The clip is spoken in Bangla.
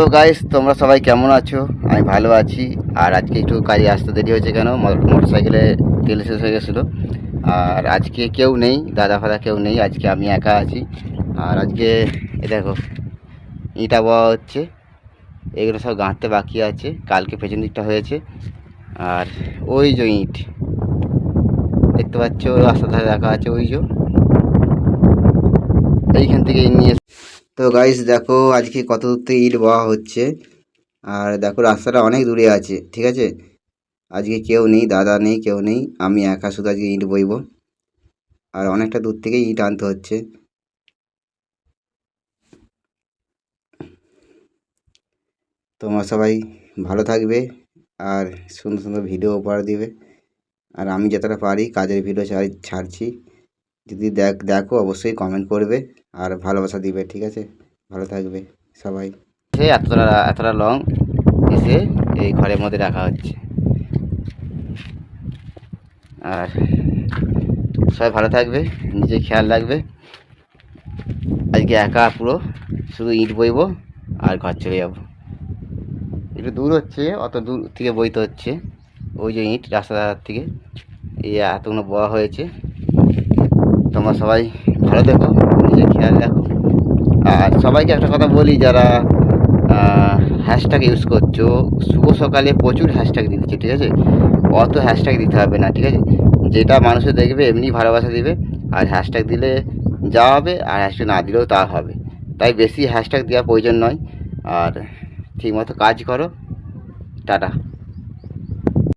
তো গাইস, তোমরা সবাই কেমন আছো? আমি ভালো আছি। আর আজকে একটু কাজে আসতে দেরি হয়েছে, কেন মোটরসাইকেলে তেল শেষ হয়ে গেছিলো। আর আজকে কেউ নেই, দাদা ফাদা কেউ নেই, আজকে আমি একা আছি। আর আজকে এ দেখো, ইঁটা বওয়া হচ্ছে, এগুলো সব গাঁথতে বাকি আছে, কালকে পেছন দিকটা হয়েছে। আর ওই যে ইঁট দেখতে পাচ্ছ রাস্তার ধারে রাখা আছে, ওই যে এইখান থেকে নিয়ে। তো গাইস দেখো, আজকে কত দূর থেকে ইট বওয়া হচ্ছে। আর দেখো রাস্তাটা অনেক দূরে আছে, ঠিক আছে। আজকে কেউ নেই, দাদা নেই, কেউ নেই, আমি একা শুধু আজকে ইট বইব। আর অনেকটা দূর থেকে ইট আনতে হচ্ছে। তোমরা সবাই ভালো থাকবে আর সুন্দর সুন্দর ভিডিও উপহার দিবে। আর আমি যতটা পারি কাজের ভিডিও ছাড়ছি, যদি দেখো অবশ্যই কমেন্ট করবে আর ভালোবাসা দিবে, ঠিক আছে। ভালো থাকবে সবাই। সে এতটা লং এসে এই ঘরের মধ্যে রাখা হচ্ছে। আর সবাই ভালো থাকবে, নিজে খেয়াল রাখবে। আজকে একা পুরো শুধু ইট বইব আর ঘর চলে যাব। একটু দূর হচ্ছে, অত দূর থেকে বইতে হচ্ছে। ওই যে ইট রাস্তার থেকে এই এতগুলো বওয়া হয়েছে। তোমরা সবাই ভালো থেকো, নিজে খেয়াল রাখো। আর সবাইকে একটা কথা বলি, যারা হ্যাশট্যাগ ইউজ করছো, শুভ সকালে প্রচুর হ্যাশট্যাগ দিচ্ছে, ঠিক আছে। অত হ্যাশট্যাগ দিতে হবে না, ঠিক আছে। যেটা মানুষে দেখবে এমনি ভালোবাসা দিবে। আর হ্যাশট্যাগ দিলে যা হবে, আর হ্যাশট্যাগ না দিলেও তা হবে। তাই বেশি হ্যাশট্যাগ দেওয়ার প্রয়োজন নয়। আর ঠিকমতো কাজ করো। টাটা।